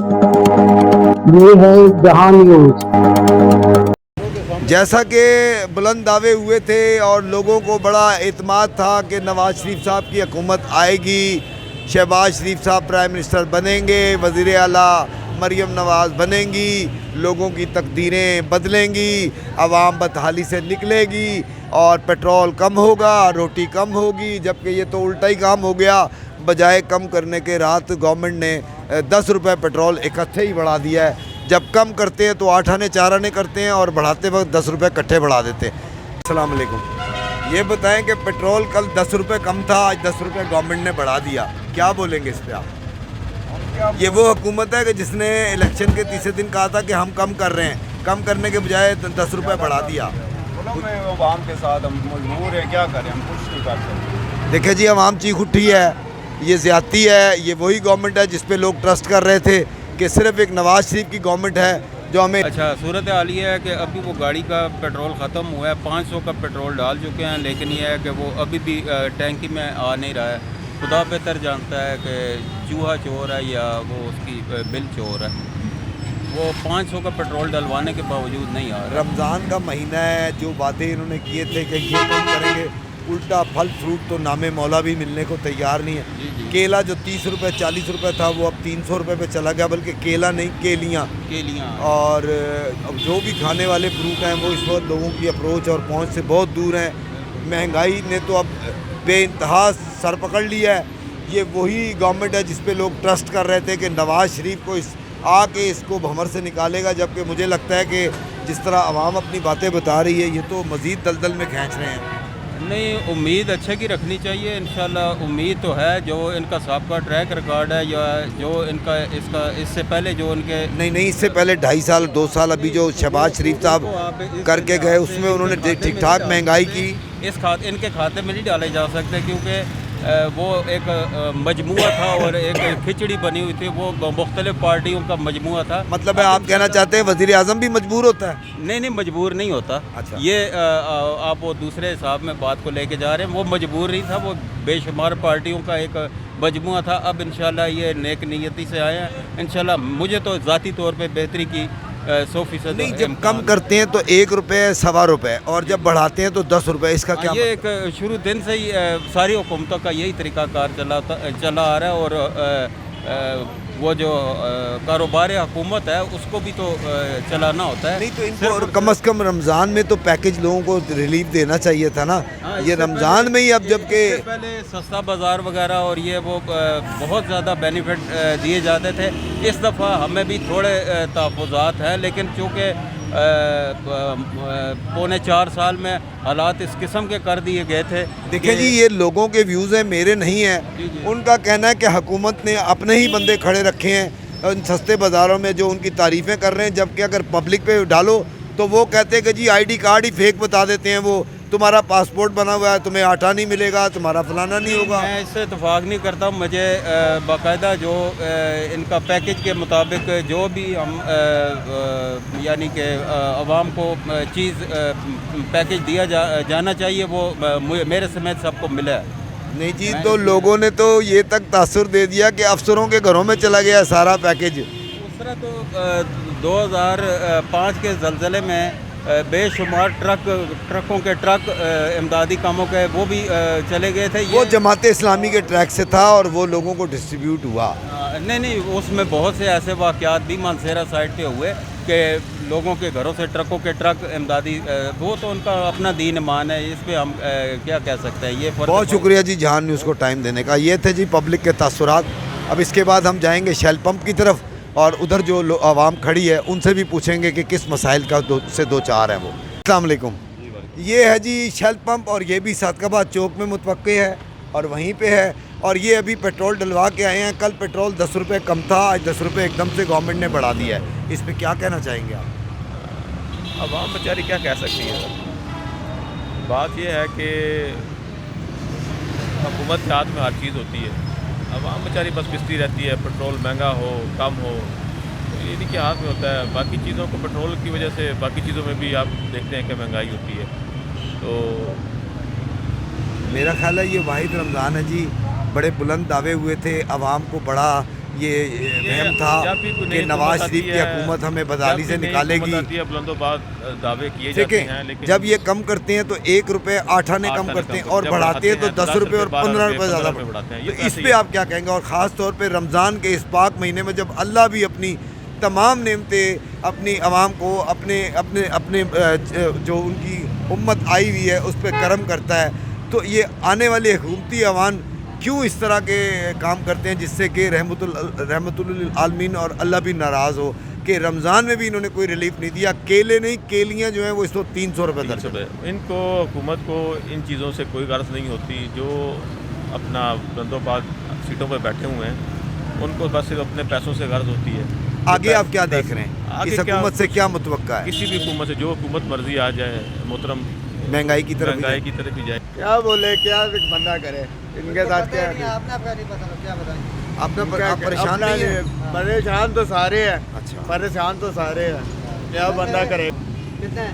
ये है जहां न्यूज। जैसा कि बुलंद दावे हुए थे और लोगों को बड़ा एतमाद था कि नवाज़ शरीफ साहब की हुकूमत आएगी, शहबाज शरीफ साहब प्राइम मिनिस्टर बनेंगे, वज़ीर आला मरीम नवाज़ बनेंगी, लोगों की तकदीरें बदलेंगी, आवाम बदहाली से निकलेगी और पेट्रोल कम होगा, रोटी कम होगी, जबकि ये तो उल्टा ही काम हो गया। बजाय कम करने के रात गवर्नमेंट ने 10 रुपये पेट्रोल इकट्ठे ही बढ़ा दिया है। जब कम करते हैं तो 8 आने 4 आने करते हैं और बढ़ाते वक्त 10 रुपये इकट्ठे बढ़ा देते हैं। अस्सलाम वालेकुम। ये बताएं कि पेट्रोल कल 10 रुपये कम था, आज 10 रुपये गवर्नमेंट ने बढ़ा दिया, क्या बोलेंगे इस पर आप? ये वो हुकूमत है कि जिसने इलेक्शन के तीसरे दिन कहा था कि हम कम कर रहे हैं, कम करने के बजाय 10 रुपये बढ़ा दिया। आवाम के साथ हम मजबूर हैं, क्या करें, हम कुछ नहीं कर सकते। देखिए जी, आवाम चीख उठी है, ये ज़्यादती है। ये वही गवर्नमेंट है जिस पे लोग ट्रस्ट कर रहे थे कि सिर्फ एक नवाज़ शरीफ की गवर्नमेंट है जो हमें। अच्छा, सूरत हाल ये है कि अभी वो गाड़ी का पेट्रोल ख़त्म हुआ है, 500 का पेट्रोल डाल चुके हैं, लेकिन ये है कि वो अभी भी टैंकी में आ नहीं रहा है। खुदा बेहतर जानता है कि चूहा चोर है या वो उसकी बिल चोर है। वो 500 का पेट्रोल डलवाने के बावजूद नहीं आ रहा। रमज़ान का महीना है, जो वादे इन्होंने किए थे कि ये कम करेंगे, उल्टा फल फ्रूट तो नामे मौला भी मिलने को तैयार नहीं है। केला जो 30 रुपये 40 रुपये था वो अब 300 रुपये पे चला गया, बल्कि केला नहीं केलियाँ। और अब जो भी खाने वाले फ्रूट हैं वो इस वक्त लोगों की अप्रोच और पहुंच से बहुत दूर हैं। महंगाई ने तो अब बेइंतहा सर पकड़ लिया है। ये वही गवर्नमेंट है जिस पे लोग ट्रस्ट कर रहे थे कि नवाज़ शरीफ को आके इसको भंवर से निकालेगा, जबकि मुझे लगता है कि जिस तरह आवाम अपनी बातें बता रही है ये तो मज़ीद दलदल में खींच रहे हैं। नहीं, उम्मीद अच्छे की रखनी चाहिए। इंशाल्लाह उम्मीद तो है। जो इनका सबका ट्रैक रिकॉर्ड है या जो इनका इससे पहले जो उनके नहीं इससे पहले 2.5 साल 2 साल अभी जो शहबाज शरीफ साहब करके गए उसमें उन्होंने ठीक ठाक महंगाई की। इनके खाते में नहीं डाले जा सकते क्योंकि वो एक मजमुआ था और एक खिचड़ी बनी हुई थी, वो मुख्तलिफ पार्टियों का मजमुआ था। मतलब है आप कहना चाहते हैं वज़ीर आज़म भी मजबूर होता है? नहीं, मजबूर नहीं होता। अच्छा। ये आप वो दूसरे हिसाब में बात को लेके जा रहे हैं। वो मजबूर नहीं था, वो बेशुमार पार्टियों का एक मजमुआ था। अब इंशाल्लाह ये नेक नीयती से आए हैं। इंशाल्लाह मुझे तो ज़ाती तौर पे बेहतरी की 100%। नहीं, जब कम करते हैं तो 1 रुपये 1.25 रुपये और जब बढ़ाते हैं तो 10 रुपये, इसका क्या? ये एक शुरू दिन से ही सारी हुकूमतों का यही तरीक़ाकार चला आ रहा है। और वो जो कारोबार हुकूमत है उसको भी तो चलाना होता है। नहीं तो इनको कम से कम रमज़ान में तो पैकेज लोगों को रिलीफ देना चाहिए था ना। ये रमज़ान में ही अब जबकि पहले सस्ता बाज़ार वगैरह और ये वो बहुत ज़्यादा बेनिफिट दिए जाते थे। इस दफ़ा हमें भी थोड़े तहफ़्फ़ुज़ात हैं, लेकिन चूँकि पौने 4 साल में हालात इस किस्म के कर दिए गए थे। देखिए जी, ये लोगों के व्यूज़ हैं, मेरे नहीं हैं। उनका कहना है कि हुकूमत ने अपने ही बंदे खड़े रखे हैं उन सस्ते बाज़ारों में जो उनकी तारीफ़ें कर रहे हैं, जबकि अगर पब्लिक पे डालो तो वो कहते हैं कि जी ID कार्ड ही फेक बता देते हैं, वो तुम्हारा पासपोर्ट बना हुआ है, तुम्हें आटा नहीं मिलेगा, तुम्हारा फलाना नहीं होगा। मैं इससे इत्तेफाक नहीं करता। मुझे बाकायदा जो इनका पैकेज के मुताबिक जो भी हम यानी कि आवाम को चीज़ पैकेज दिया जाना चाहिए वो मेरे समेत सबको मिला है। नहीं जी, तो लोगों ने तो ये तक तासुर दे दिया कि अफसरों के घरों में चला गया सारा पैकेज। उस तरह तो 2005 के ज़लज़ले में बेशुमार ट्रकों के ट्रक इमदादी कामों के वो भी चले गए थे। वो जमात इस्लामी के ट्रैक से था और वो लोगों को डिस्ट्रीब्यूट हुआ। नहीं, उसमें बहुत से ऐसे वाक़यात भी मानसेरा साइड पे हुए कि लोगों के घरों से ट्रकों के ट्रक इमदादी, वो तो उनका अपना दीन ईमान है, इस पर हम क्या कह सकते हैं। ये बहुत शुक्रिया जी जहान न्यूज़ को टाइम देने का। ये थे जी पब्लिक के तासुरात। अब इसके बाद हम जाएंगे शेल पंप की तरफ और उधर जो आवाम खड़ी है उनसे भी पूछेंगे कि किस मसाइल का से दो चार हैं वो। अस्सलाम वालेकुम। ये है जी शेल पंप और ये भी सादकाबाद चौक में मुतवक्के है और वहीं पे है। और ये अभी पेट्रोल डलवा के आए हैं। कल पेट्रोल 10 रुपये कम था, आज 10 रुपये एकदम से गवर्नमेंट ने बढ़ा दिया है। इस पर क्या कहना चाहेंगे आप? आवाम बेचारी क्या कह सकती है। बात यह है कि हुकूमत के हाथ में हर चीज़ होती है। आवाम बेचारी बस पिसती रहती है, पेट्रोल महंगा हो कम हो, तो ये इनके हाथ में होता है। बाकी चीज़ों को पेट्रोल की वजह से बाकी चीज़ों में भी आप देखते हैं कि महंगाई होती है। तो मेरा ख्याल है ये वाहिद रमज़ान है जी। बड़े बुलंद दावे हुए थे, आवाम को बड़ा یہ وہم تھا جب بھی کوئی کہ نئی نواز حکومت شریف آتی کی ہے، حکومت ہمیں بدحالی سے نکالے گی. بلند و بات دعوے کیے جاتے دیکھیں ہیں، لیکن جب یہ کم کرتے ہیں تو 1 روپے 8 آنے کم کرتے ہیں اور بڑھاتے ہیں تو 10 روپے اور 15 روپے زیادہ بڑھاتے ہیں. تو اس پہ آپ کیا کہیں گے؟ اور خاص طور پہ رمضان کے اس پاک مہینے میں جب اللہ بھی اپنی تمام نعمتیں اپنی عوام کو اپنے جو ان کی امت آئی ہوئی ہے اس پہ کرم کرتا ہے، تو یہ آنے والے حکومتی عوام کیوں اس طرح کے کام کرتے ہیں جس سے کہ رحمت للعالمین اور اللہ بھی ناراض ہو کہ رمضان میں بھی انہوں نے کوئی ریلیف نہیں دیا. کیلے نہیں، کیلیاں جو ہیں وہ اس وقت 300 روپے درجن. ان کو حکومت کو ان چیزوں سے کوئی غرض نہیں ہوتی. جو اپنا بلند و بات سیٹوں پہ بیٹھے ہوئے ہیں ان کو بس صرف اپنے پیسوں سے غرض ہوتی ہے. آگے آپ کیا دیکھ رہے ہیں؟ آگے اس حکومت سے کیا متوقع ہے؟ کسی بھی حکومت سے جو حکومت مرضی آ جائے محترم، مہنگائی کی طرف مہنگائی کی طرف ہی جائے. کیا بولے، کیا بندہ کرے، ان کے ساتھ کیا ہے؟ آپ پریشان نہیں ہیں؟ پریشان تو سارے ہیں، اچھا، پریشان تو سارے ہیں، کیا بندہ کرے.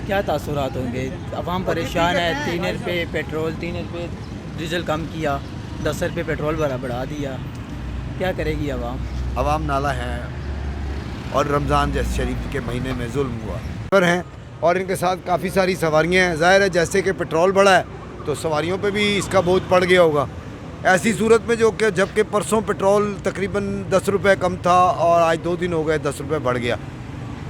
کیا تاثرات ہوں گے؟ عوام پریشان ہے. 3 روپے پیٹرول، 3 روپے ڈیزل کم کیا، 10 روپے پیٹرول بڑھا دیا. کیا کرے گی عوام؟ عوام نالا ہے اور رمضان جیسے شریف کے مہینے میں ظلم ہوا پر ہیں اور ان کے ساتھ کافی ساری سواریاں ہیں. ظاہر ہے جیسے کہ پیٹرول بڑھا ہے تو سواریوں پہ بھی اس کا بوجھ پڑ گیا ہوگا. ایسی صورت میں جو کہ جب کہ پرسوں پیٹرول تقریباً 10 روپے کم تھا اور آج 2 دن ہو گئے 10 روپے بڑھ گیا،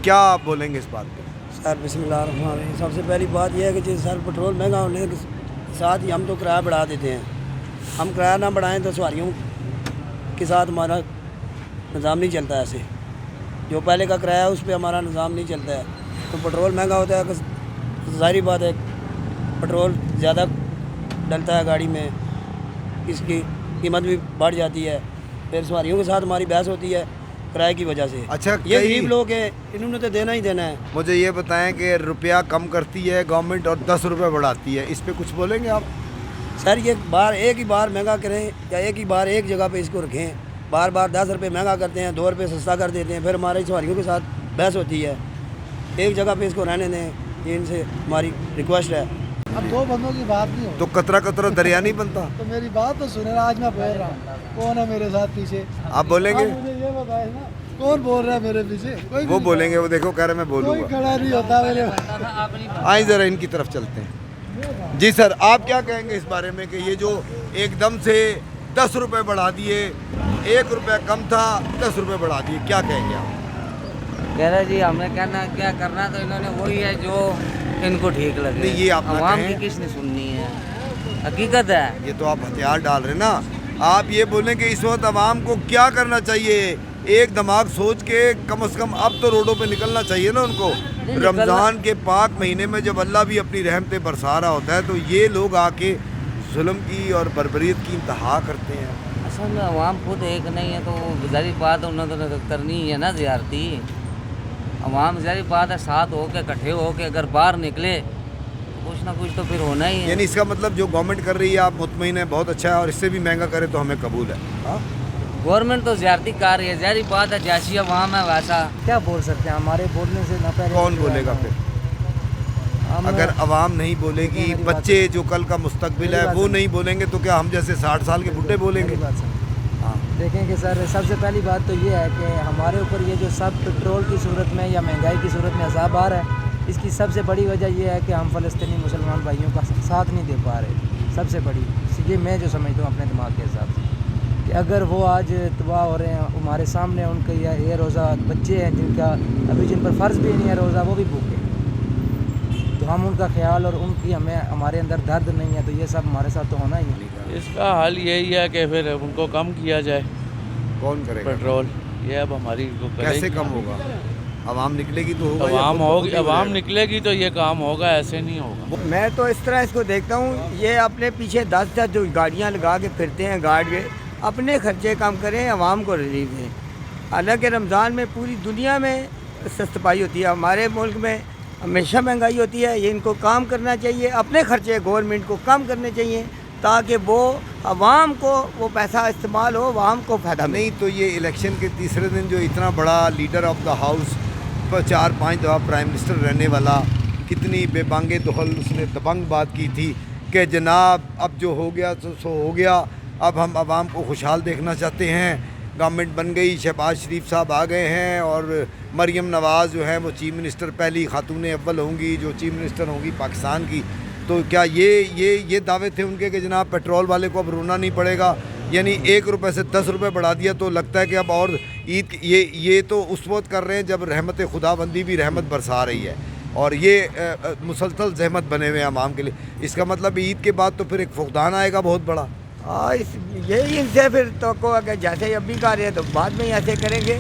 کیا آپ بولیں گے اس بات پہ؟ سر بسم اللہ الرحمن الرحیم. سب سے پہلی بات یہ ہے کہ جیسے سر پیٹرول مہنگا ہونے کے ساتھ ہی ہم تو کرایہ بڑھا دیتے ہیں. ہم کرایہ نہ بڑھائیں تو سواریوں کے ساتھ ہمارا نظام نہیں چلتا. ایسے جو پہلے کا کرایہ ہے اس پہ ہمارا نظام نہیں چلتا ہے. تو پیٹرول مہنگا ہوتا ہے، ظاہری بات ہے پیٹرول زیادہ ڈلتا ہے گاڑی میں، اس کی قیمت بھی بڑھ جاتی ہے. پھر سواریوں کے ساتھ ہماری بحث ہوتی ہے کرائے کی وجہ سے. اچھا، یہ غریب لوگ ہیں، انہوں نے تو دینا ہی دینا ہے. مجھے یہ بتائیں کہ روپیہ کم کرتی ہے گورنمنٹ اور 10 روپے بڑھاتی ہے، اس پہ کچھ بولیں گے آپ؟ سر یہ ایک ہی بار مہنگا کریں یا ایک ہی بار ایک جگہ پہ اس کو رکھیں. بار 10 روپے مہنگا کرتے ہیں، 2 روپے سستا کر دیتے ہیں، پھر ہماری سواریوں کے ساتھ بحث ہوتی ہے. ایک جگہ پہ اس کو رہنے دیں، یہ ان سے ہماری ریکویسٹ ہے. اب 2 بندوں کی بات نہیں ہو تو قطرہ قطرہ دریا نہیں بنتا. تو میری بات تو سنیں. آج میں بول رہا ہوں، کون ہے میرے ساتھ پیچھے؟ آپ بولیں گے؟ مجھے یہ بتائیں نا کون بول رہا ہے میرے پیچھے؟ کوئی وہ بولیں گے، وہ دیکھو کہہ رہے میں بولوں کوئی گا. کھڑا نہیں ہوتا میرے. آئیں ذرا ان کی طرف چلتے ہیں. جی سر، آپ کیا کہیں گے اس بارے میں کہ یہ جو ایک دم سے 10 روپے بڑھا دیے، 1 روپے کم تھا 10 روپے بڑھا دیے، کیا کہیں گے آپ؟ کہہ رہے جی ہمیں کیا کرنا تو انہوں نے وہی ہے جو ان کو ٹھیک لگے. نہیں، یہ آپ نہ عوام کہیں. کی کس نے سننی ہے؟ حقیقت ہے. یہ تو آپ ہتھیار ڈال رہے ہیں نا. آپ یہ بولیں کہ اس وقت عوام کو کیا کرنا چاہیے؟ ایک دماغ سوچ کے کم از کم اب تو روڈوں پہ نکلنا چاہیے نا ان کو. رمضان کے پاک مہینے میں جب اللہ بھی اپنی رحمتیں برسا رہا ہوتا ہے تو یہ لوگ آ کے ظلم کی اور بربریت کی انتہا کرتے ہیں. اصل میں عوام خود ایک نہیں ہے تو ظاہری بات انہوں نے کرنی ہے نا زیارتی. عوام ظاہری بات ہے ساتھ ہو کے اکٹھے ہو کے اگر باہر نکلے تو کچھ نہ کچھ تو پھر ہونا ہی ہے. یعنی اس کا مطلب جو گورنمنٹ کر رہی ہے آپ مطمئن ہیں بہت اچھا ہے اور اس سے بھی مہنگا کرے تو ہمیں قبول ہے. گورنمنٹ تو زیارتی کر رہی ہے، ظاہری بات ہے جیسی عوام ہے ویسا. کیا بول سکتے ہیں؟ ہمارے بولنے سے نہ پہلے کون بولے گا پھر؟ اگر عوام نہیں بولے گی، بچے جو کل کا مستقبل ہے وہ نہیں بولیں گے تو کیا ہم جیسے 60 سال کے بڈھے بولیں گے؟ دیکھیں کہ سر سب سے پہلی بات تو یہ ہے کہ ہمارے اوپر یہ جو سب پیٹرول کی صورت میں یا مہنگائی کی صورت میں عذاب آ رہا ہے، اس کی سب سے بڑی وجہ یہ ہے کہ ہم فلسطینی مسلمان بھائیوں کا ساتھ نہیں دے پا رہے. سب سے بڑی یہ میں جو سمجھتا ہوں اپنے دماغ کے حساب سے کہ اگر وہ آج تباہ ہو رہے ہیں ہمارے سامنے، ان کے یہ روزہ بچے ہیں جن کا ابھی جن پر فرض بھی نہیں ہے روزہ، وہ بھی بھوکے، تو ہم ان کا خیال اور ان کی ہمارے اندر درد نہیں ہے، تو یہ سب ہمارے ساتھ تو ہونا ہی نہیں. اس کا حل یہی ہے کہ پھر ان کو کم کیا جائے. کون کرے گا پیٹرول یہ اب ہماری کو کرے کیسے گی. کم ہوگا؟ عوام نکلے گی تو ہوگا. عوام نکلے گی تو یہ کام ہوگا، ایسے نہیں ہوگا. میں تو اس طرح اس کو دیکھتا ہوں، یہ اپنے پیچھے 10 جو گاڑیاں لگا کے پھرتے ہیں گارڈ کے، اپنے خرچے کم کریں، عوام کو ریلیف دیں. حالانکہ رمضان میں پوری دنیا میں سست پائی ہوتی ہے، ہمارے ملک میں ہمیشہ مہنگائی ہوتی ہے. یہ ان کو کام کرنا چاہیے، اپنے خرچے گورنمنٹ کو کم کرنے چاہیے تاکہ وہ عوام کو وہ پیسہ استعمال ہو، عوام کو فائدہ ملے. نہیں تو یہ الیکشن کے تیسرے دن جو اتنا بڑا لیڈر آف دا ہاؤس 4-5 دفعہ پرائم منسٹر رہنے والا، کتنی بے بانگے دخل اس نے دبنگ بات کی تھی کہ جناب اب جو ہو گیا سو ہو گیا، اب ہم عوام کو خوشحال دیکھنا چاہتے ہیں. गवर्नमेंट बन गई, शहबाज शरीफ साहब आ गए हैं और मरियम नवाज़ जो है वो चीफ मिनिस्टर पहली खातून अव्वल होंगी जो चीफ मिनिस्टर होंगी पाकिस्तान की। तो क्या ये दावे थे उनके कि जनाब पेट्रोल वाले को अब रोना नहीं पड़ेगा, यानी 1 रुपये से 10 रुपये बढ़ा दिया, तो लगता है कि अब और ईद ये तो उस वक्त कर रहे हैं जब रहमत खुदाबंदी भी रहमत बरसा रही है और ये मुसलसल जहमत बने हुए हैं आवाम के लिए। इसका मतलब ईद के बाद तो फिर एक फुकदान आएगा बहुत बड़ा। यही इनसे फिर तो अगर जैसे अभी कर रहे हैं तो बाद में ही ऐसे करेंगे,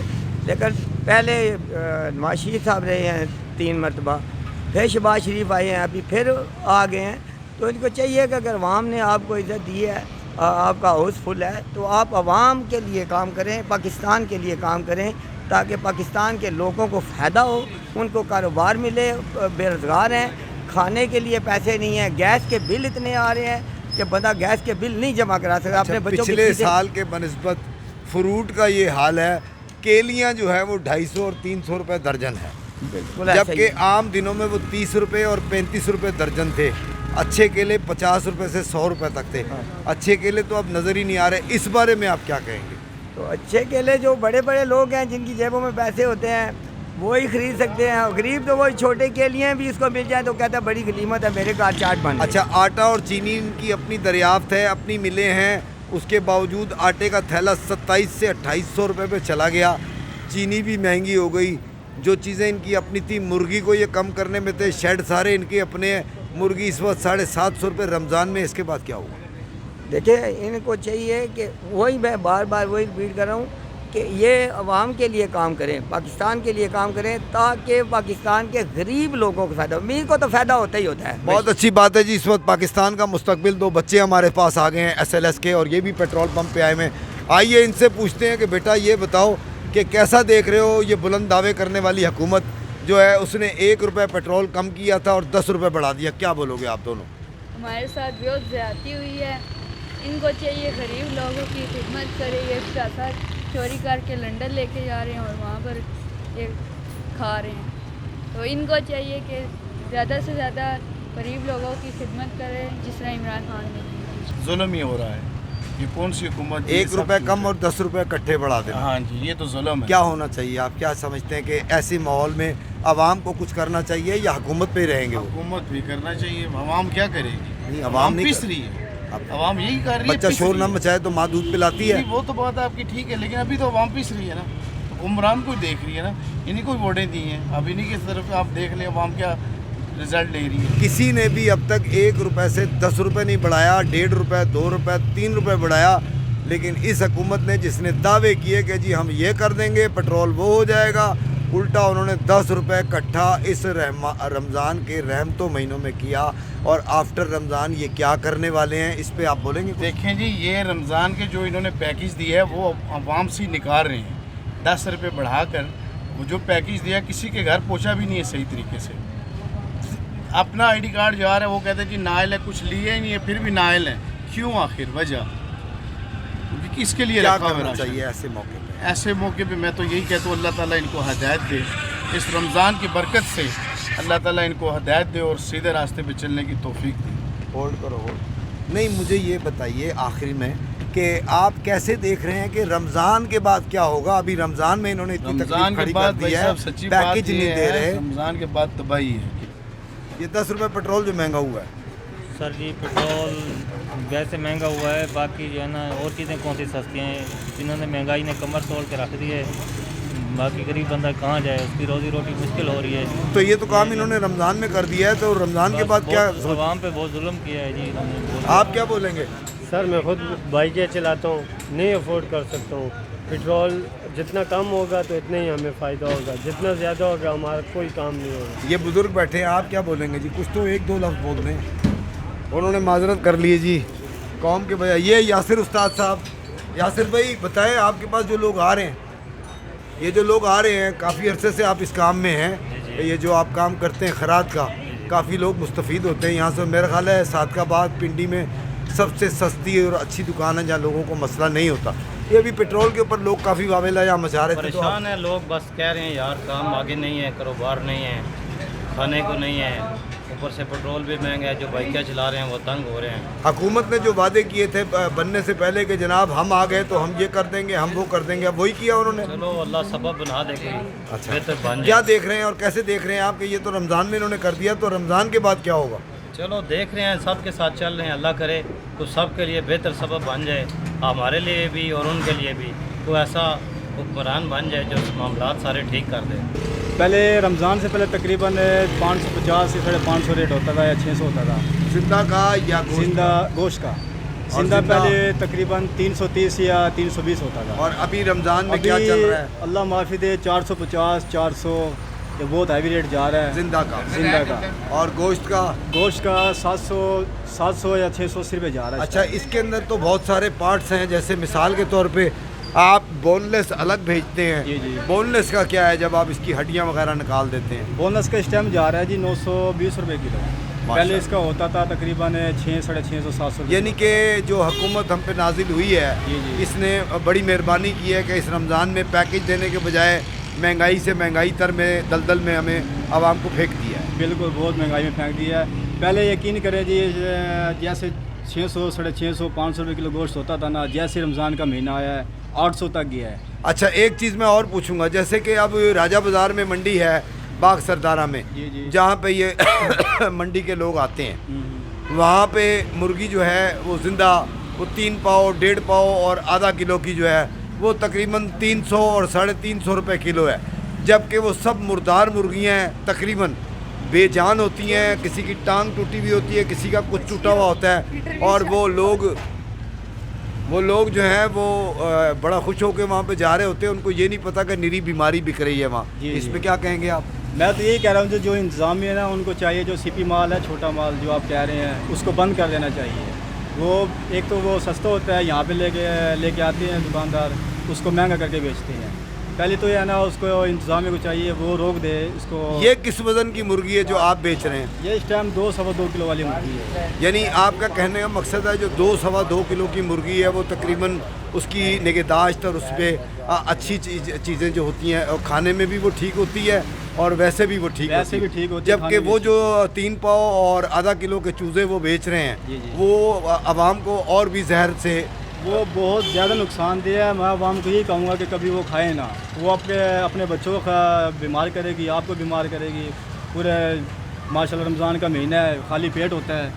लेकिन पहले नवाज शरीफ साहब रहे हैं 3 मरतबा, फिर शहबाज शरीफ आए हैं, अभी फिर आ गए हैं। तो इनको चाहिए कि अगर अवाम ने आपको इज़्ज़त दी है, आपका हाउसफुल है, तो आप अवाम के लिए काम करें, पाकिस्तान के लिए काम करें, ताकि पाकिस्तान के लोगों को फ़ायदा हो, उनको कारोबार मिले, बेरोज़गार हैं, खाने के लिए पैसे नहीं हैं, गैस के बिल इतने आ रहे हैं कि बंदा गैस के बिल नहीं जमा करा सकता। अपने बच्चों के पिछले साल के बनिस्बत फ्रूट का ये हाल है, केलियाँ जो है वो 250 और 300 रुपये दर्जन है, जबकि आम दिनों में वो 30 रुपये और 35 रुपये दर्जन थे। अच्छे केले 50 रुपये से 100 रुपये तक थे। अच्छे केले तो अब नज़र ही नहीं आ रहे। इस बारे में आप क्या कहेंगे? तो अच्छे केले जो बड़े बड़े लोग हैं जिनकी जेबों में पैसे होते हैं वो ही ख़रीद सकते हैं, गरीब तो वही छोटे केलियाँ भी इसको मिल जाए तो कहता है बड़ी गनीमत है, मेरे घर चाट बन। अच्छा, आटा और चीनी इनकी अपनी दरियाफ्त है, अपनी मिलें हैं, उसके बावजूद आटे का थैला 27 से 2800 रुपये पे चला गया। चीनी भी महंगी हो गई। जो चीज़ें इनकी अपनी थी, मुर्गी को ये कम करने में थे, शेड सारे इनके अपने हैं। मुर्गी इस वक्त 750 रुपये रमज़ान में। इसके बाद क्या होगा? देखिए, इनको चाहिए कि वही मैं बार बार वही रिपीट कर रहा हूँ कि ये अवाम के लिए काम करें, पाकिस्तान के लिए काम करें, ताकि पाकिस्तान के गरीब लोगों को फ़ायदा हो। अमीर को तो फ़ायदा होता ही होता है। बहुत अच्छी बात है जी। इस वक्त पाकिस्तान का मुस्तकबिल 2 बच्चे हमारे पास आ गए हैं SLS के, और ये भी पेट्रोल पंप पे आए हुए हैं। आइए इनसे पूछते हैं कि बेटा ये बताओ कि कैसा देख रहे हो ये बुलंद दावे करने वाली हुकूमत जो है, उसने 1 रुपये पेट्रोल कम किया था और 10 रुपये बढ़ा दिया, क्या बोलोगे आप दोनों? हमारे साथ बहुत ज़्यादती हुई है। इनको चाहिए गरीब लोगों की खिदमत करे। ये पैसा चोरी करके लंदन लेके जा रहे हैं और वहाँ पर ये खा रहे हैं। तो इनको चाहिए कि ज़्यादा से ज़्यादा गरीब लोगों की खिदमत करें, जिस तरह इमरान खान ने की। जुल्म ही हो रहा है। ये कौन सी हुकूमत? 1 रुपये कम और 10 रुपये इकट्ठे बढ़ा देना। हाँ जी, ये तो जुल्म है। क्या होना चाहिए? आप क्या समझते हैं कि ऐसे माहौल में आवाम को कुछ करना चाहिए या हुकूमत पे रहेंगे? हुकूमत भी करना चाहिए। आवाम क्या करेगी? नहीं, आवाम नहीं पिस रही है। आवाम यही कर रही है। बच्चा शोर ना मचाए तो माँ दूध पिलाती है। वो तो बात आपकी ठीक है, लेकिन अभी तो आवाम पिस रही है ना, तो उमरान को देख रही है ना, इन्हीं को वोटें दी हैं। अब इन्हीं की तरफ आप देख लें आवाम क्या रिजल्ट ले रही है। किसी ने भी अब तक 1 रुपये से 10 रुपये नहीं बढ़ाया, 1.5 रुपये, 2 रुपये, 3 रुपये बढ़ाया। लेकिन इस हुकूमत ने जिसने दावे किए कि जी हम ये कर देंगे, पेट्रोल वो हो जाएगा, उल्टा उन्होंने 10 रुपये इकट्ठा इस रमज़ान के रहमतों महीनों में किया। और आफ्टर रमज़ान ये क्या करने वाले हैं, इस पे आप बोलेंगे? देखें जी, ये रमज़ान के जो इन्होंने पैकेज दिया है वो आवाम से निकाल रहे हैं। 10 रुपये बढ़ाकर वो जो पैकेज दिया किसी के घर पहुँचा भी नहीं है सही तरीके से। अपना ID कार्ड जा रहा है, वो कहते हैं जी नाइल है, कुछ लिया ही नहीं है, फिर भी नाइल है। क्यों? आखिर वजह किसके लिए क्या रखा करना चाहिए ऐसे मौके पे? ऐसे मौके पे मैं तो यही कहता हूँ अल्लाह ताला इनको हदायत दे। इस रमज़ान की बरकत से अल्लाह ताला इनको हदायत दे और सीधे रास्ते पे चलने की तौफीक दे। होल्ड करो, होल्ड। नहीं, मुझे ये बताइए आखिर में कि आप कैसे देख रहे हैं कि रमज़ान के बाद क्या होगा? अभी रमज़ान में इन्होंने इतनी रमज़ान के बाद भाई साहब सच्ची बात पैकेज नहीं दे रहे। रमज़ान के बाद तबाही है। ये 10 रुपये पेट्रोल जो महंगा हुआ है सर जी, पेट्रोल वैसे महंगा हुआ है, बाकी जो है ना और चीज़ें कौन सी सस्ती हैं। इन्होंने महंगाई ने कमर तोड़ के रख दी है। बाकी गरीब बंदा कहाँ जाए, उसकी रोज़ी रोटी मुश्किल हो रही है। तो ये तो काम इन्होंने रमज़ान में कर दिया है, तो रमज़ान के बाद क्या? आवाम पे बहुत जुल्म किया है जी इन्होंने। आप क्या बोलेंगे? सर, मैं खुद बाइकें चलाता हूँ, नहीं अफोर्ड कर सकता हूँ। पेट्रोल जितना कम होगा तो इतना ही हमें फ़ायदा होगा, जितना ज़्यादा होगा हमारा कोई काम नहीं होगा। ये बुज़ुर्ग बैठे हैं, आप क्या बोलेंगे जी? कुछ तो 1-2 लफ्ज़ बोल दें। उन्होंने माजरत कर ली है जी कौम के बजाय। ये यासिर उस्ताद साहब, यासिर भाई बताएं, आपके पास जो लोग आ रहे हैं, ये जो लोग आ रहे हैं, काफ़ी अरसे से आप इस काम में हैं, ये जो आप काम करते हैं खैरात का, काफ़ी लोग मुस्तफ़ीद होते हैं यहाँ से। मेरा ख्याल है सादकाबाद पिंडी में सबसे सस्ती और अच्छी दुकान है जहाँ लोगों को मसला नहीं होता। ये भी पेट्रोल के ऊपर लोग काफ़ी वावेला यहाँ मचा रहे थे। परेशान है लोग, बस कह रहे हैं यार काम आगे नहीं है, कारोबार नहीं है, खाने को नहीं है, ऊपर से पेट्रोल भी महंगा है, जो बाइकें चला रहे हैं वो तंग हो रहे हैं। हुकूमत ने जो वादे किए थे बनने से पहले कि जनाब हम आ गए तो हम ये कर देंगे, हम वो कर देंगे, अब वही किया उन्होंने। चलो अल्लाह सबब बना दे कोई अच्छा, बेहतर बन क्या जाए। देख रहे हैं और कैसे देख रहे हैं आप कि ये तो रमज़ान में इन्होंने कर दिया, तो रमज़ान के बाद क्या होगा? चलो देख रहे हैं, सब के साथ चल रहे हैं, अल्लाह करे तो सब के लिए बेहतर सबब बन जाए, हमारे लिए भी और उनके लिए भी कोई ऐसा हुक्मरान बन जाए जो मामलात सारे ठीक कर दे। पहले रमज़ान से पहले तकरीबन 550 से 550 रेट होता था या 600 होता था जिंदा का या जिंदा गोश्त का। जिंदा पहले तकरीबन 330 या 320 होता था। और अभी रमज़ान में क्या चल रहा है? अल्लाह माफ़ी दे 450 400, ये बहुत हैवी रेट जा रहा है जिंदा का। और गोश्त का 700 या 680 रुपये जा रहा है। अच्छा, इसके अंदर तो बहुत सारे पार्ट्स हैं, जैसे मिसाल के तौर पे आप बोनलेस अलग भेजते हैं। जी। बोनलेस का क्या है जब आप इसकी हड्डियां वगैरह निकाल देते हैं? बोनस का इस टाइम जा रहा है जी 920 रुपये किलो। पहले इसका होता था तकरीबन 600 साढ़े 600 700। यानी कि जो हुकूमत हम पे नाजिल हुई है इसने बड़ी मेहरबानी की है कि इस रमज़ान में पैकेज देने के बजाय महंगाई से महंगाई तर में दलदल में हमें आवाम को फेंक दिया है। बिल्कुल, बहुत महंगाई में फेंक दिया है। पहले यकीन करें जी, जैसे 600 साढ़े 600 500 रुपये किलो गोश्त होता था ना, जैसे रमज़ान का महीना आया है 800 तक गया है। अच्छा, एक चीज़ मैं और पूछूंगा, जैसे कि अब राजा बाज़ार में मंडी है बाग सरदारा में, जहाँ पे ये मंडी के लोग आते हैं, वहाँ पे मुर्गी जो है वो ज़िंदा वो 3 पाव 1.5 पाव और आधा किलो की जो है वो तकरीबन 300 और 350 रुपये किलो है, जबकि वो सब मुर्दार मुर्गियाँ हैं, तकरीबन बेजान होती हैं, किसी की टांग टूटी हुई होती है, किसी का कुछ टूटा हुआ होता है, और वो लोग जो हैं वो बड़ा खुश होकर वहाँ पे जा रहे होते हैं, उनको ये नहीं पता कि निरी बीमारी बिक रही है वहाँ। इस पे क्या कहेंगे आप? मैं तो यही कह रहा हूँ जो इंतज़ामिया है ना, उनको चाहिए जो सीपी माल है, छोटा माल जो आप कह रहे हैं, उसको बंद कर देना चाहिए। वो एक तो वो सस्ता होता है, यहाँ पे लेके आते हैं दुकानदार, उसको महंगा करके बेचते हैं। पहले तो ये है ना, उसको इंतज़ामिया को चाहिए वो रोक दे इसको। ये किस वज़न की मुर्गी है जो आप बेच रहे हैं? ये इस टाइम 2 सवा 2 किलो वाली मुर्गी है। यानी आपका कहने का मकसद है जो 2 सवा 2 किलो की मुर्गी है वो तकरीबन उसकी निगहदाश्त और उस पर अच्छी चीज़ें जो होती हैं और खाने में भी वो ठीक होती है और वैसे भी वो ठीक होती है, जबकि वो जो 3 पाव और आधा किलो के चूज़े वो बेच रहे हैं वो आवाम को और भी जहर से वो बहुत ज़्यादा नुकसानदेह है। मैं आवाम को यही कहूँगा कि कभी वो खाएं ना, वो अपने बच्चों को बीमार करेगी, आपको बीमार करेगी। पूरे माशाल्लाह रमज़ान का महीना है, खाली पेट होता है,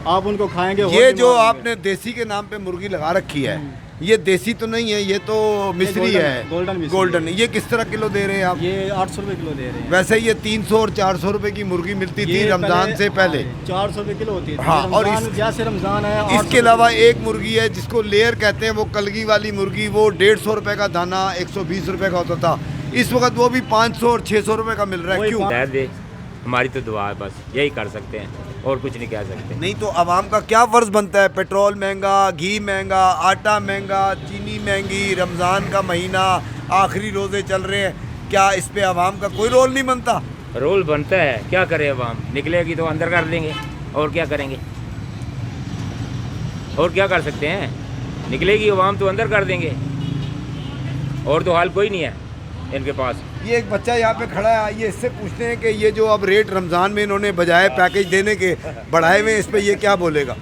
आप उनको खाएंगे। ये जो आपने देसी के नाम पे मुर्गी लगा रखी है, ये देसी तो नहीं है, ये तो मिस्री है, गोल्डन। ये किस तरह किलो दे रहे हैं आप? ये 800 रुपये किलो दे रहे हैं। वैसे ये 300 और 400 रुपये की मुर्गी मिलती थी रमज़ान से पहले। 400 रुपये किलो होती थी। हाँ, और जैसे रमज़ान है। इसके अलावा एक मुर्गी है जिसको लेयर कहते हैं, वो कलगी वाली मुर्गी, वो 150 रुपये का दाना 120 रुपये का होता था, इस वक्त वो भी 500 और 600 रुपये का मिल रहा है। क्यों? हमारी तो दुआ है, बस यही कर सकते हैं और कुछ नहीं कह सकते। नहीं तो आवाम का क्या फ़र्ज़ बनता है? पेट्रोल महंगा, घी महंगा, आटा महंगा, चीनी महंगी, रमज़ान का महीना, आखिरी रोज़े चल रहे हैं, क्या इस पे आवाम का कोई रोल नहीं बनता? रोल बनता है, क्या करे आवाम? निकलेगी तो अंदर कर देंगे, और क्या करेंगे? और क्या कर सकते हैं? निकलेगी आवाम तो अंदर कर देंगे, और तो हाल कोई नहीं है इनके पास। ये एक बच्चा यहाँ पे खड़ा है, आइए इससे पूछते हैं कि ये जो अब रेट रमज़ान में इन्होंने बजाय पैकेज देने के बढ़ाए हुए, इस पे ये क्या बोलेगा?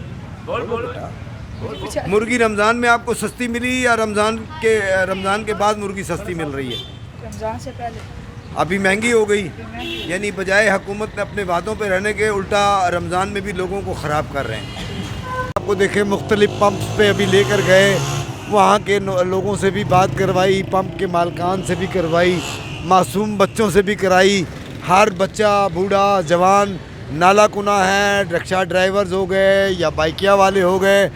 मुर्गी रमज़ान में आपको सस्ती मिली या रमज़ान के बाद मुर्गी सस्ती मिल रही है? रमज़ान से पहले अभी महंगी हो गई, यानी बजाय हुकूमत ने अपने वादों पे रहने के उल्टा रमज़ान में भी लोगों को ख़राब कर रहे हैं। आपको देखें मुख्तलिफ पंप्स पे अभी लेकर गए, वहाँ के लोगों से भी बात करवाई, पंप के मालकान से भी करवाई, मासूम बच्चों से भी कराई। हर बच्चा, बूढ़ा, जवान नाला कुना है, रिक्शा ड्राइवर्स हो गए या बाइकिया वाले हो गए,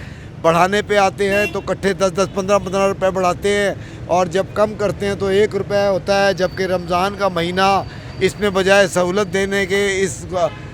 बढ़ाने पे आते हैं तो इकट्ठे 10-10 15-15 रुपये बढ़ाते हैं, और जब कम करते हैं तो 1 रुपया होता है, जबकि रमज़ान का महीना इसमें बजाय सहूलत देने के इस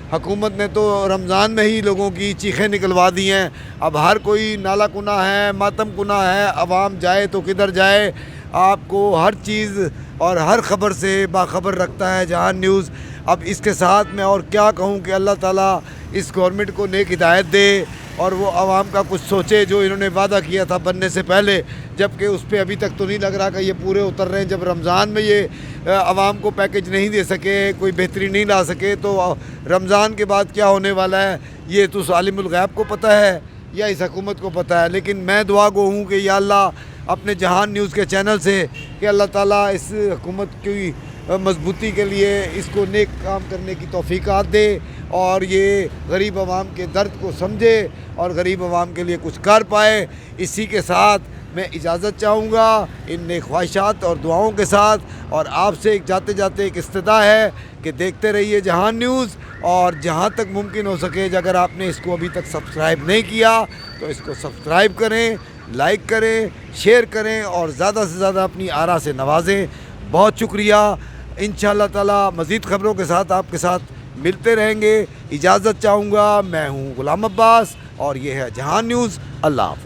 हुकूमत ने तो रमज़ान में ही लोगों की चीखें निकलवा दी हैं। अब हर कोई नाला कुना है, मातम कुना है, आवाम जाए तो किधर जाए। आपको हर चीज़ और हर ख़बर से बाखबर रखता है जहान न्यूज़। अब इसके साथ मैं और क्या कहूँ कि अल्लाह ताला इस गवर्नमेंट को नेक हिदायत दे اور وہ عوام کا کچھ سوچے جو انہوں نے وعدہ کیا تھا بننے سے پہلے، جبکہ اس پہ ابھی تک تو نہیں لگ رہا کہ یہ پورے اتر رہے ہیں۔ جب رمضان میں یہ عوام کو پیکج نہیں دے سکے، کوئی بہتری نہیں لا سکے، تو رمضان کے بعد کیا ہونے والا ہے یہ تو عالم الغیب کو پتہ ہے یا اس حکومت کو پتہ ہے۔ لیکن میں دعا گو ہوں کہ یا اللہ اپنے جہان نیوز کے چینل سے کہ اللہ تعالیٰ اس حکومت کی مضبوطی کے لیے اس کو نیک کام کرنے کی توفیقات دے، اور یہ غریب عوام کے درد کو سمجھے اور غریب عوام کے لیے کچھ کر پائے۔ اسی کے ساتھ میں اجازت چاہوں گا ان نیک خواہشات اور دعاؤں کے ساتھ، اور آپ سے ایک جاتے جاتے ایک استدعا ہے کہ دیکھتے رہیے جہان نیوز، اور جہاں تک ممکن ہو سکے اگر آپ نے اس کو ابھی تک سبسکرائب نہیں کیا تو اس کو سبسکرائب کریں، لائک کریں، شیئر کریں، اور زیادہ سے زیادہ اپنی آرا سے نوازیں۔ بہت شکریہ۔ انشاءاللہ تعالی مزید خبروں کے ساتھ آپ کے ساتھ ملتے رہیں گے۔ اجازت چاہوں گا۔ میں ہوں غلام عباس اور یہ ہے جہان نیوز۔ اللہ حافظ۔